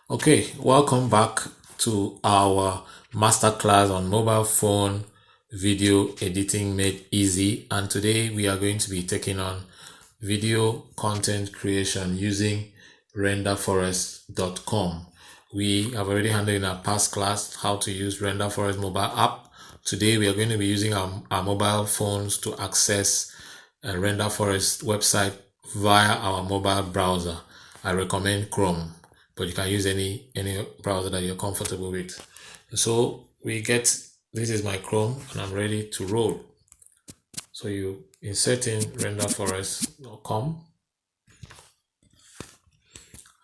Okay, welcome back to our masterclass on mobile phone video editing made easy. And today we are going to be taking on video content creation using renderforest.com. We have already handled in our past class how to use RenderForest mobile app. Today we are going to be using our mobile phones to access a RenderForest website via our mobile browser. I recommend Chrome, but you can use any browser that you're comfortable with. So this is my Chrome and I'm ready to roll. So you insert in renderforest.com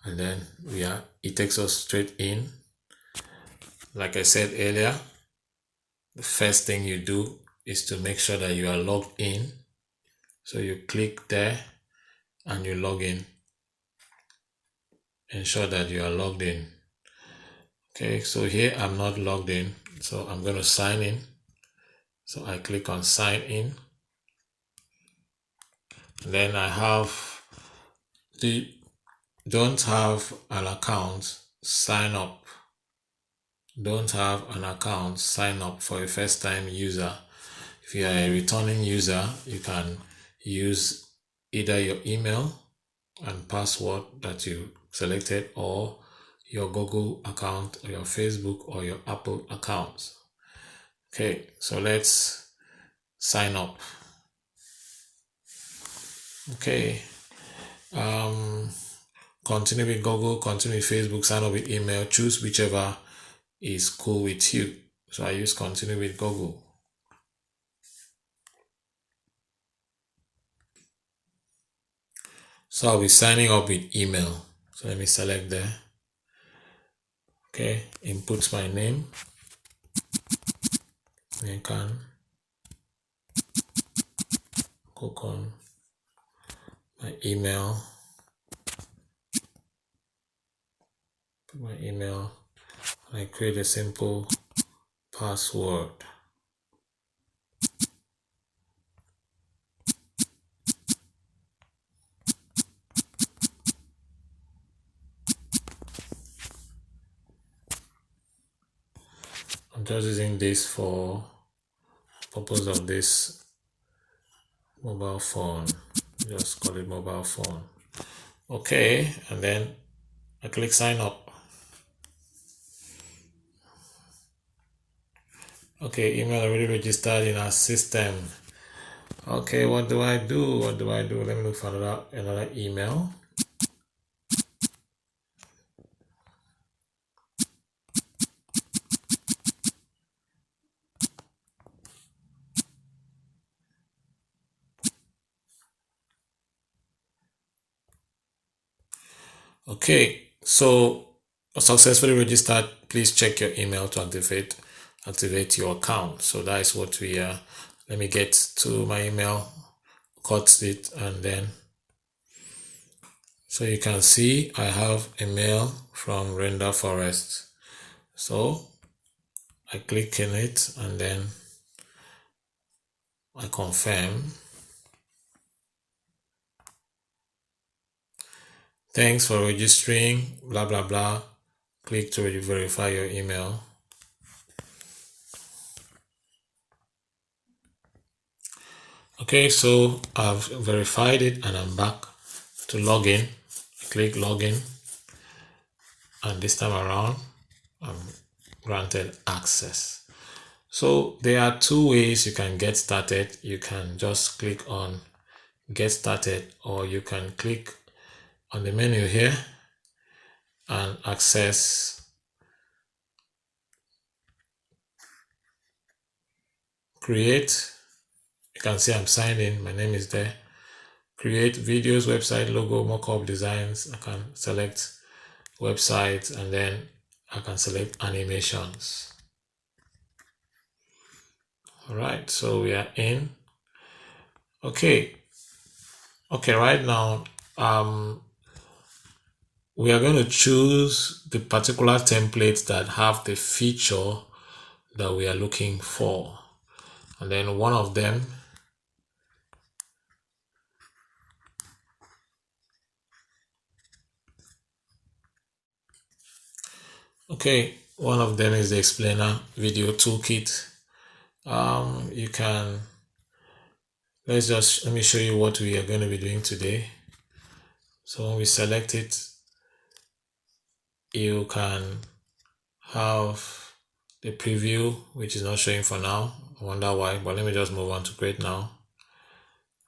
and then it takes us straight in. Like I said earlier, the first thing you do is to make sure that you are logged in. So you click there and you log in. Ensure that you are logged in. Okay, so here I'm not logged in, so I'm going to sign in. So I click on sign in. Then I have don't have an account, sign up. Don't have an account, sign up for a first time user. If you are a returning user, you can use either your email and password that you selected or your Google account or your Facebook or your Apple account. Okay, so let's sign up. Okay, continue with Google, continue with Facebook, sign up with email, choose whichever is cool with you. So I use continue with Google. So I'll be signing up with email. So let me select there. Okay, input my name. You can click on my email. Put my email. I create a simple password. I'm just using this for purpose of this mobile phone. Just call it mobile phone. Okay, and then I click sign up. Okay, email already registered in our system. Okay, what do I do? Let me look for another email. Okay, so successfully registered. Please check your email to activate your account. So that is what we are. Let me get to my email, cut it, and then so you can see I have a mail from RenderForest. So I click in it and then I confirm. Thanks for registering, blah, blah, blah. Click to verify your email. Okay, so I've verified it and I'm back to login. I click login and this time around I'm granted access. So there are two ways you can get started. You can just click on get started, or you can click on the menu here and access create. You can see I'm signed in, my name is there. Create videos, website, logo, mockup designs. I can select websites and then I can select animations. All right, so we are in. Okay, right now we are going to choose the particular templates that have the feature that we are looking for, and then one of them Okay, one of them is the explainer video toolkit. Let me show you what we are going to be doing today. So when we select it, you can have the preview, which is not showing for now. I wonder why, but let me just move on to create now.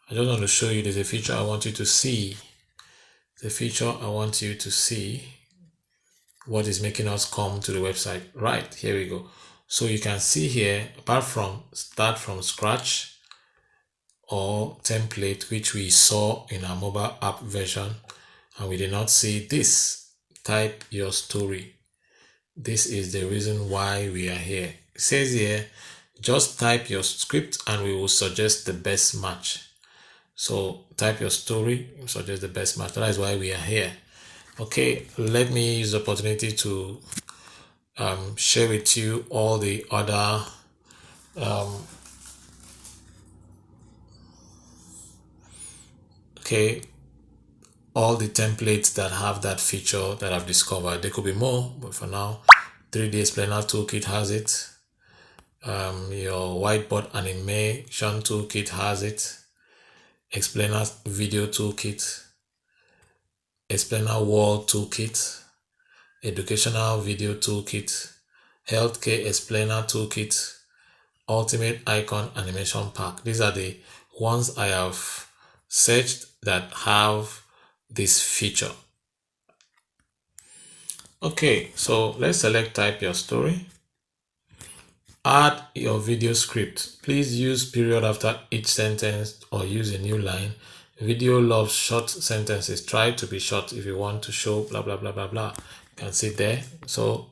I just want to show you there's a feature I want you to see. The feature I want you to see what is making us come to the website. Right, here we go. So you can see here, apart from start from scratch or template, which we saw in our mobile app version, and we did not see this, type your story. This is the reason why we are here. It says here, just type your script and we will suggest the best match. So type your story, suggest the best match. That is why we are here. Okay, let me use the opportunity to share with you all the other all the templates that have that feature that I've discovered. There could be more, but for now, 3D Explainer Toolkit has it. Your whiteboard animation toolkit has it. Explainer video toolkit, explainer wall toolkit, educational video toolkit, healthcare explainer toolkit, ultimate icon animation pack. These are the ones I have searched that have this feature. Okay, so let's select type your story. Add your video script. Please use period after each sentence or use a new line. Video loves short sentences. Try to be short if you want to show blah blah blah blah blah. You can see there. So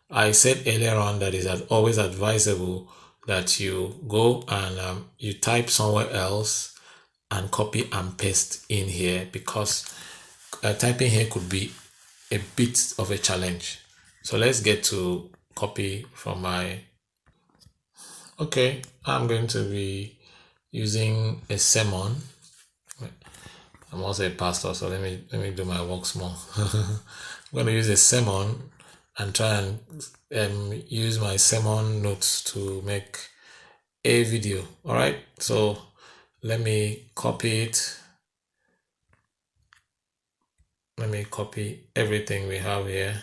I said earlier on that it is always advisable that you go and you type somewhere else and copy and paste in here, because typing here could be a bit of a challenge. So let's get to copy from my. Okay, I'm going to be using a sermon. I'm also a pastor, so let me do my work small. I'm going to use a sermon and try and use my sermon notes to make a video. All right, so let me copy it. Let me copy everything we have here.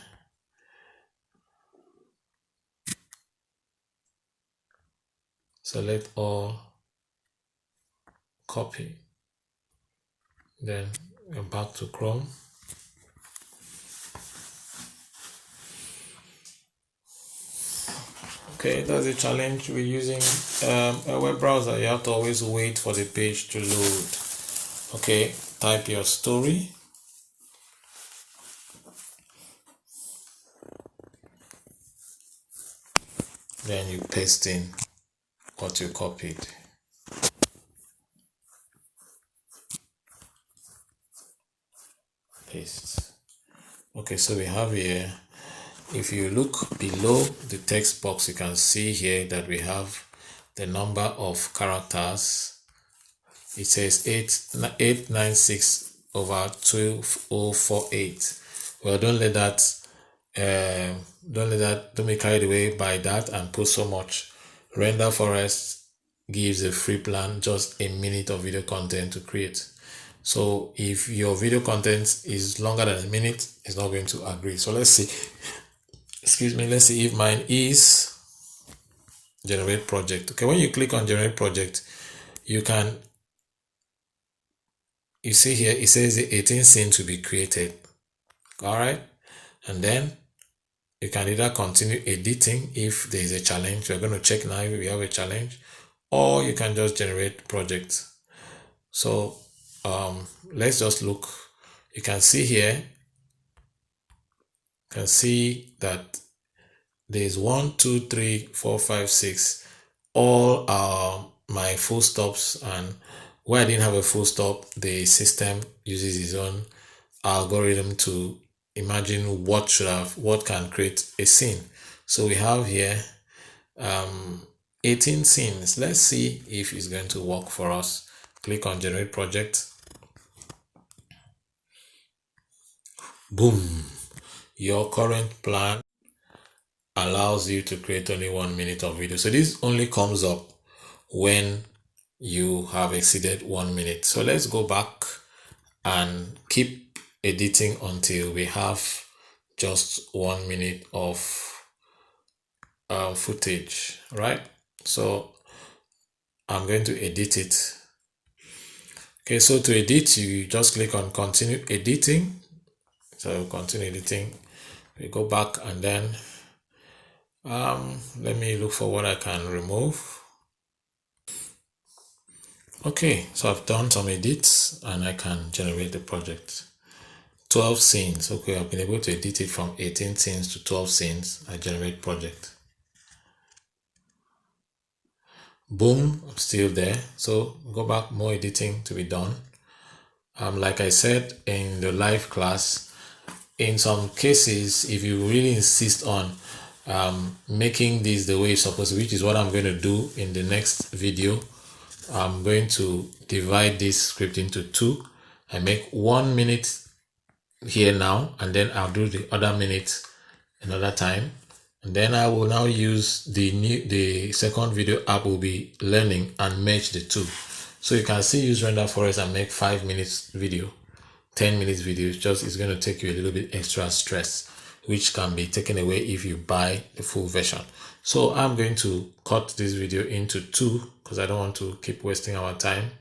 Select all, copy. Then go back to Chrome. Okay, that's a challenge. We're using a web browser. You have to always wait for the page to load. Okay, type your story. Then you paste in what you copied. Paste. Okay, so we have here, if you look below the text box, you can see here that we have the number of characters. It says 896 over 12048. Well, don't be carried away by that and put so much. RenderForest gives a free plan, just a minute of video content to create. So if your video content is longer than a minute, it's not going to agree. So let's see. Let's see if mine is generate project. Okay, when you click on generate project, you see here, it says the 18 scene to be created. All right, and then you can either continue editing if there is a challenge. We're going to check now if we have a challenge, or you can just generate project. So let's just look. You can see here, you can see that there's 1, 2, 3, 4, 5, 6. All are my full stops, and where I didn't have a full stop, the system uses its own algorithm to imagine what can create a scene. So we have here 18 scenes. Let's see if it's going to work for us. Click on generate project. Boom, your current plan allows you to create only 1 minute of video. So this only comes up when you have exceeded 1 minute. So let's go back and keep editing until we have just 1 minute of footage, right? So I'm going to edit it. Okay, so to edit, you just click on continue editing. So continue editing. We go back and then let me look for what I can remove. Okay, so I've done some edits and I can generate the project. 12 scenes. Okay, I've been able to edit it from 18 scenes to 12 scenes. I generate project. Boom, I'm still there. So go back, more editing to be done. Like I said in the live class, in some cases, if you really insist on making this the way it's supposed to, which is what I'm going to do in the next video, I'm going to divide this script into two. I make 1 minute here now, and then I'll do the other minute another time, and then I will now use the second video app will be learning and merge the two. So you can still use RenderForest and make 5 minutes video, 10 minutes video. It's going to take you a little bit extra stress, which can be taken away if you buy the full version. So I'm going to cut this video into two because I don't want to keep wasting our time.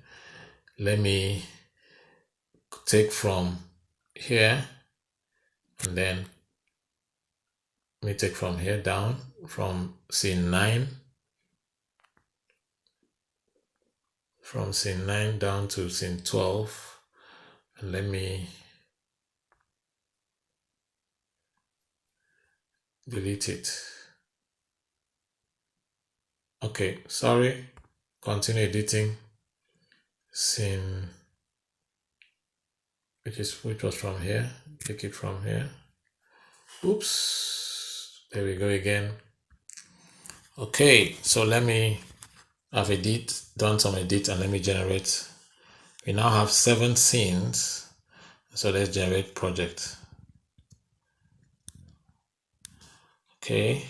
Let me take from here, and then let me take from here down, from scene 9, from scene 9 down to scene 12, and let me delete it. Okay, sorry, continue editing. Scene, which was from here, take it from here. Oops, there we go again. Okay, so let me have done some edit, and let me generate. We now have 7 scenes, so let's generate project. Okay,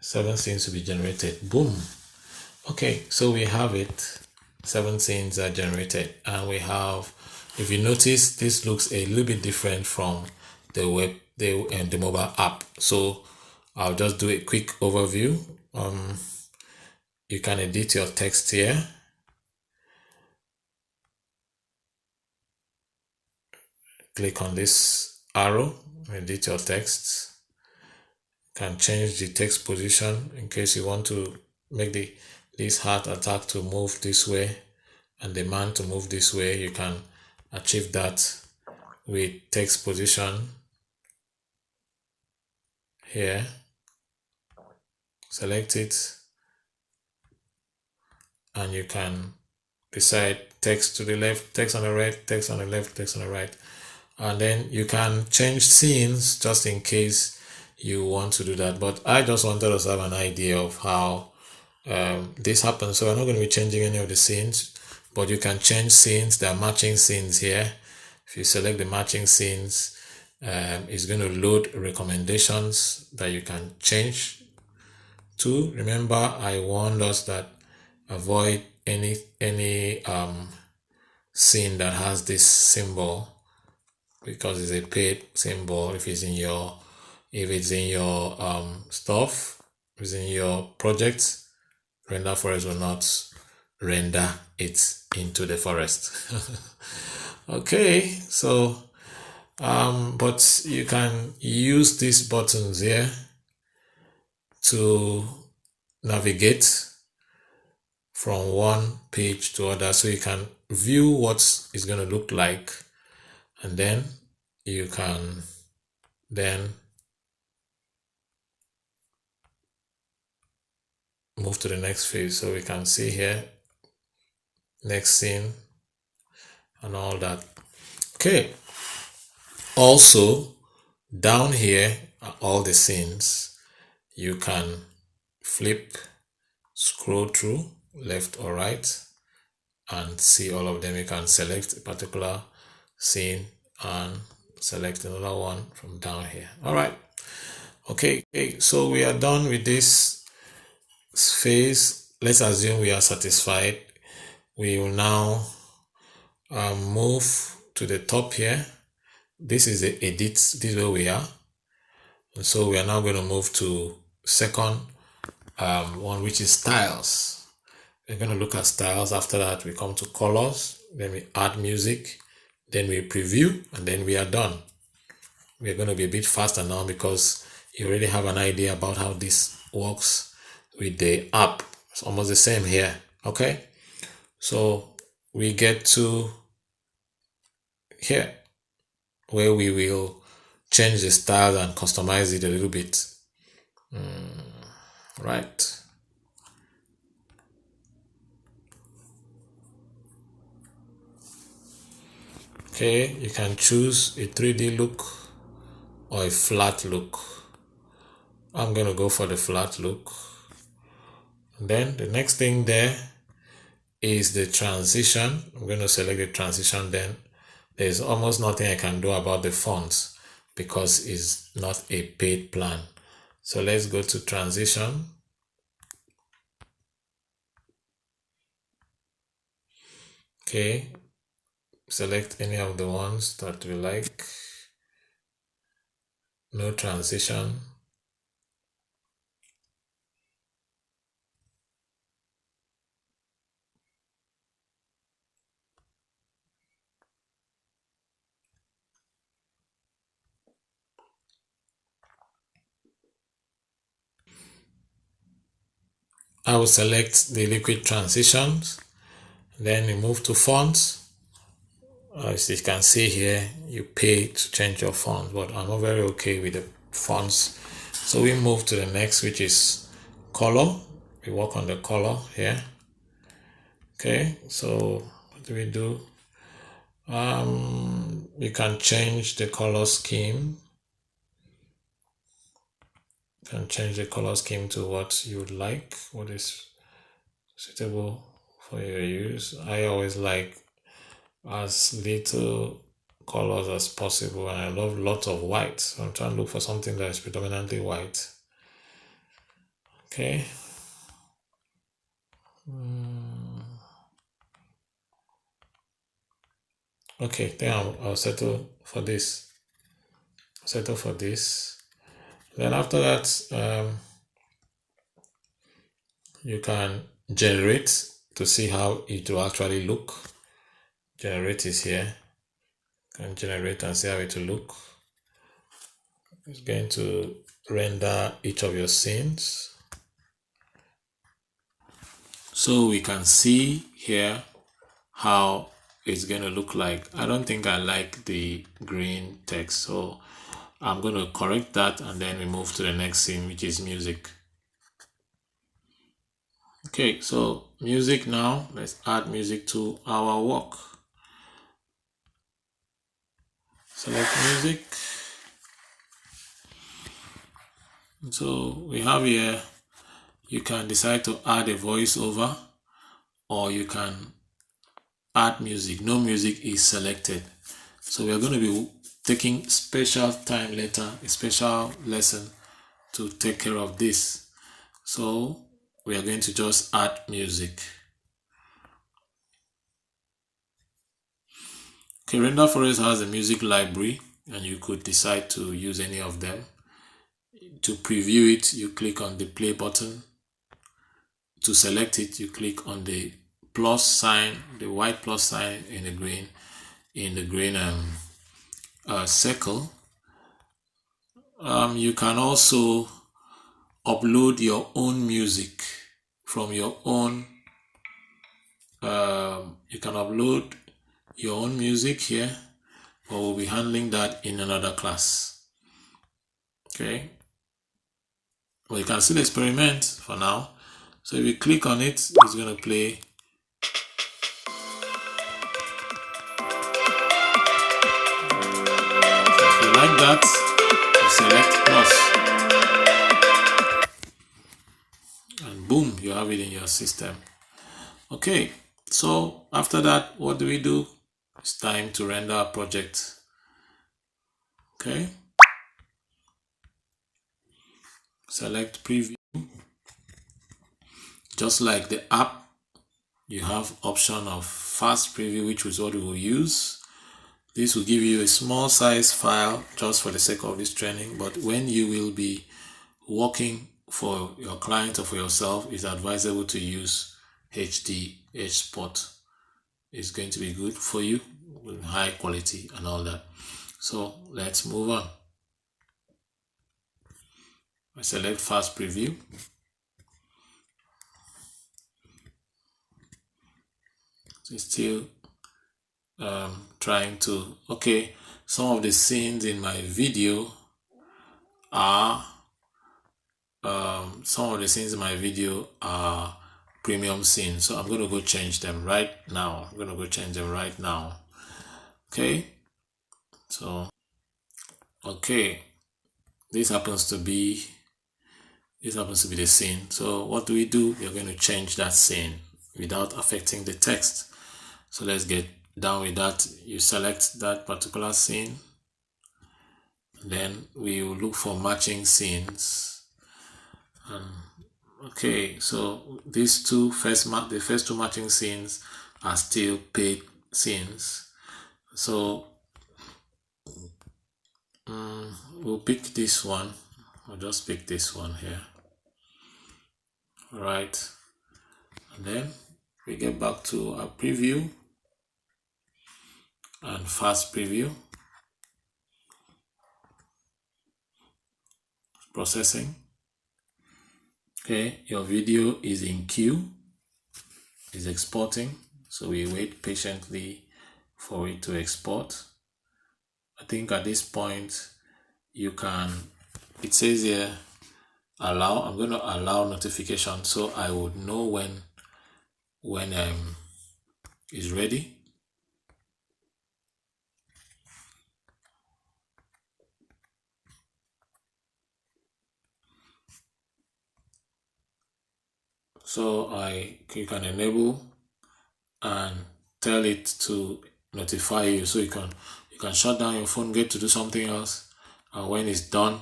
7 scenes to be generated. Boom. Okay, so we have it. 7 scenes are generated, and we have, if you notice, this looks a little bit different from the the mobile app. So I'll just do a quick overview. You can edit your text here. Click on this arrow, edit your text. You can change the text position in case you want to make this heart attack to move this way and the man to move this way. You can achieve that with text position here. Select it, and you can decide text to the left, text on the right, text on the left, text on the right. And then you can change scenes just in case you want to do that. But I just wanted us to have an idea of how this happens. So I'm not going to be changing any of the scenes, but you can change scenes. There are matching scenes here. If you select the matching scenes, it's going to load recommendations that you can change to. Remember, I warned us that avoid any scene that has this symbol, because it's a paid symbol. If it's in your stuff, if it's in your project, RenderForest will not render it into the forest. Okay, so but you can use these buttons here to navigate from one page to other, so you can view what it's going to look like, and then you can then move to the next phase. So we can see here next scene and all that. Okay, also down here are all the scenes. You can flip, scroll through left or right and see all of them. You can select a particular scene and select another one from down here. All right, Okay, so we are done with this phase. Let's assume we are satisfied. We will now move to the top here. This is the edit. This is where we are. And so we are now going to move to second one, which is styles. We're going to look at styles. After that, we come to colors. Then we add music. Then we preview, and then we are done. We're going to be a bit faster now because you already have an idea about how this works with the app. It's almost the same here. Okay, so we get to here where we will change the style and customize it a little bit. Right. Okay, you can choose a 3D look or a flat look. I'm going to go for the flat look. And then the next thing there is the transition. I'm going to select the transition. Then there's almost nothing I can do about the fonts because it's not a paid plan. So let's go to transition. Okay, select any of the ones that we like. No transition. I will select the liquid transitions. Then we move to fonts. As you can see here, you pay to change your fonts, but I'm not very okay with the fonts. So we move to the next, which is color. We work on the color here. Okay, so what do we do? You can change the color scheme. You can change the color scheme to what you would like, what is suitable for your use. I always like as little colors as possible, and I love lots of white, so I'm trying to look for something that is predominantly white. Okay. Okay, then I'll settle for this. Settle for this. Then after that, you can generate to see how it will actually look. Generate is here. You can generate and see how it will look. It's going to render each of your scenes. So we can see here how it's going to look like. I don't think I like the green text, so I'm going to correct that, and then we move to the next scene, which is music. Okay, so music now. Let's add music to our work. Select music. So we have here, you can decide to add a voiceover, or you can add music. No music is selected. So we are going to be taking special time later, a special lesson to take care of this. So we are going to just add music. Okay, RenderForest has a music library, and you could decide to use any of them. To preview it, you click on the play button. To select it, you click on the plus sign, the white plus sign in the green circle. You can also upload your own music from your own. You can upload your own music here, but we'll be handling that in another class. Okay. Well, you can still experiment for now. So if you click on it, it's going to play. So if you like that, you select plus. And boom, you have it in your system. Okay, so after that, what do we do? It's time to render our project. Okay. select preview. Just like the app, you have option of fast preview, which is what we will use. This will give you a small size file just for the sake of this training, but when you will be working for your client or for yourself, it's advisable to use HD Sport. It's going to be good for you with high quality and all that. So let's move on. I select fast preview. It's still trying to, okay, some of the scenes in my video are premium scenes, so I'm going to go change them right now. Okay, so okay, this happens to be the scene. So what do? We are going to change that scene without affecting the text. So let's get down with that. You select that particular scene, then we will look for matching scenes. Okay, so these the first two matching scenes are still paid scenes. So we'll pick this one. I'll just pick this one here. All right, and then we get back to our preview and fast preview. Processing. Okay, your video is in queue, is exporting, so we wait patiently for it to export. I think at this point it says here allow. I'm going to allow notification so I would know when it's ready. So you can enable and tell it to notify you, so you can shut down your phone, get to do something else, and when it's done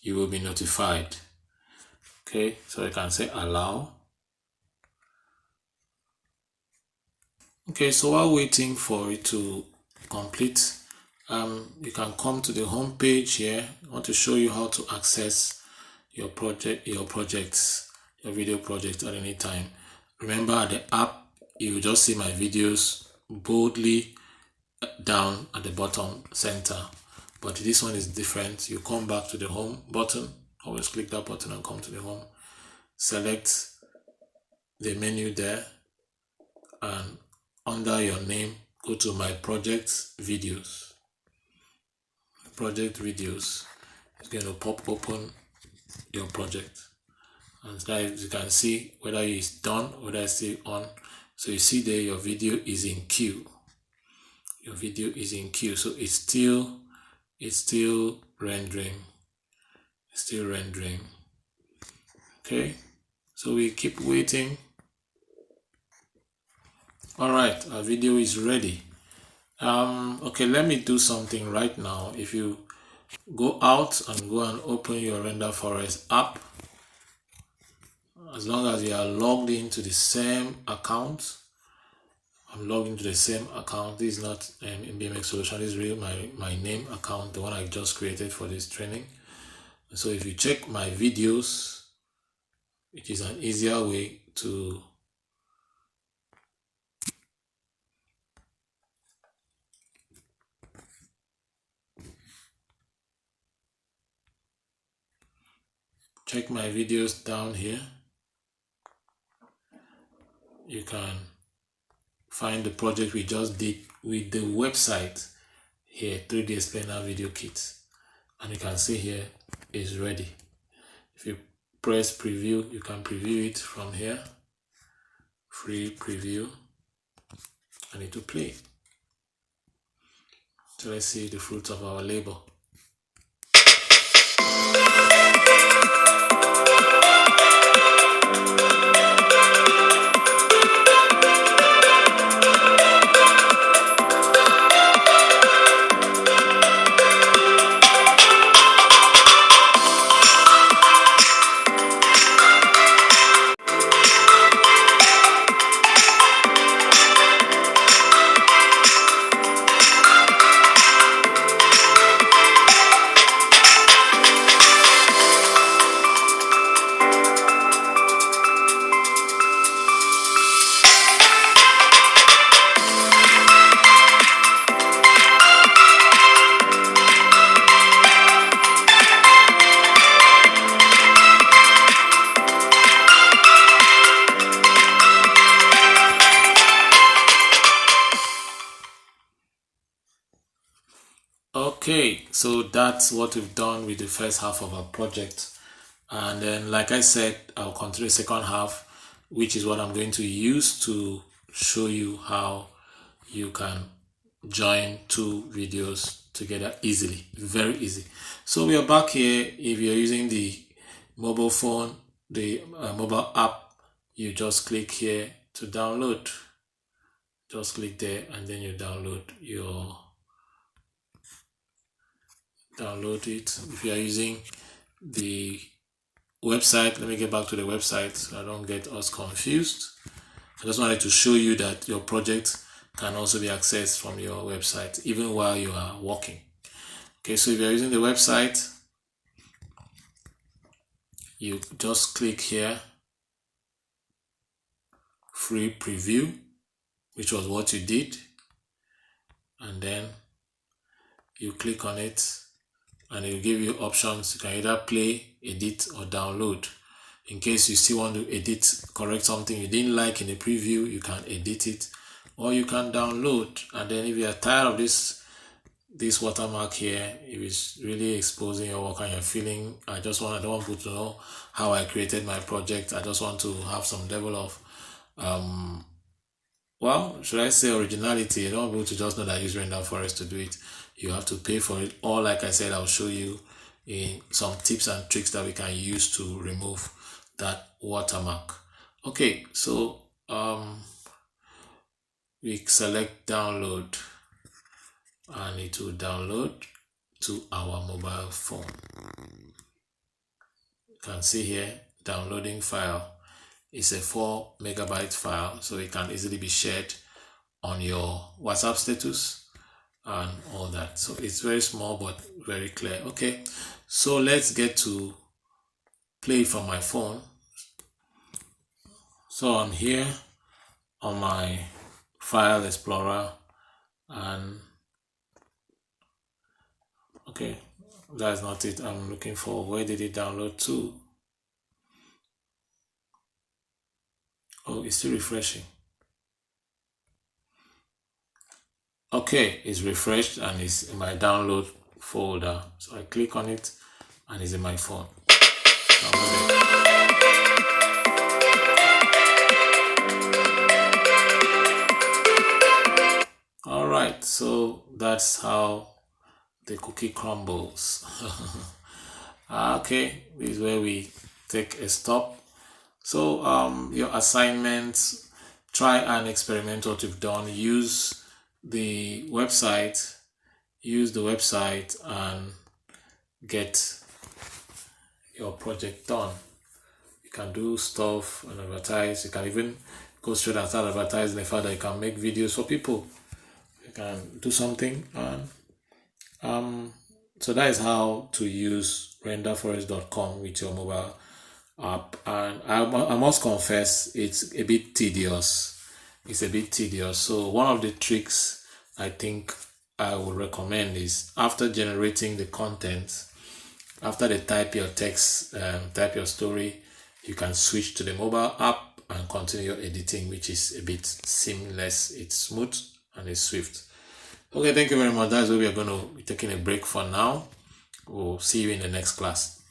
you will be notified. Okay, so you can say allow. Okay, so while waiting for it to complete, you can come to the home page here. I want to show you how to access your video project at any time. Remember, at the app you will just see my videos boldly down at the bottom center, but this one is different. You come back to the home button, always click that button and come to the home, select the menu there, and under your name go to my project videos. It's going to pop open your project, and that you can see whether it's done, whether it's still on. So you see there your video is in queue. So it's still rendering. Okay, so we keep waiting. All right, our video is ready. Okay, let me do something right now. If you go out and go and open your RenderForest app, as long as you are logged into the same account. I'm logged into the same account. This is not BMX Solution. This is really my name account, the one I just created for this training. So if you check my videos, it is an easier way to check my videos down here. You can find the project we just did with the website here, 3D Explainer Video Kit, and you can see here is ready. If you press preview, you can preview it from here, free preview, and it will play. So let's see the fruits of our labor. So that's what we've done with the first half of our project. And then, like I said, I'll continue the second half, which is what I'm going to use to show you how you can join two videos together easily, very easy. So we are back here. If you're using the mobile phone, the mobile app, you just click here to download. Just click there and then you download it. If you are using the website, let me get back to the website so I don't get us confused. I just wanted to show you that your project can also be accessed from your website even while you are working. Okay, so if you're using the website, you just click here, free preview, which was what you did, and then you click on it and it will give you options. You can either play, edit, or download. In case you still want to edit, correct something you didn't like in the preview, you can edit it, or you can download. And then if you are tired of this watermark here, if it's really exposing your work and you're feeling, I don't want people to know how I created my project. I just want to have some level of should I say originality? I don't want people to just know that I use RenderForest to do it. You have to pay for it. Or like I said, I'll show you in some tips and tricks that we can use to remove that watermark. Okay, so we select download and it will download to our mobile phone. You can see here, downloading file. It's a 4 megabyte file, so it can easily be shared on your WhatsApp status and all that. So it's very small but very clear. Okay, so let's get to play from my phone. So I'm here on my file explorer, and okay, that's not it. I'm looking for where did it download to. Oh, it's still refreshing. Okay, it's refreshed and it's in my download folder. So I click on it and it's in my phone. Alright, so that's how the cookie crumbles. Okay, this is where we take a stop. So your assignments, try and experiment what you've done. Use the website and get your project done. You can do stuff and advertise. You can even go straight and start advertising the fact that you can make videos for people. You can do something, and so that is how to use renderforest.com with your mobile app. And I must confess, it's a bit tedious. So one of the tricks I think I would recommend is, after generating the content, after they type your text, type your story, you can switch to the mobile app and continue your editing, which is a bit seamless. It's smooth and it's swift. Okay, thank you very much. That's where we are going to be taking a break for now. We'll see you in the next class.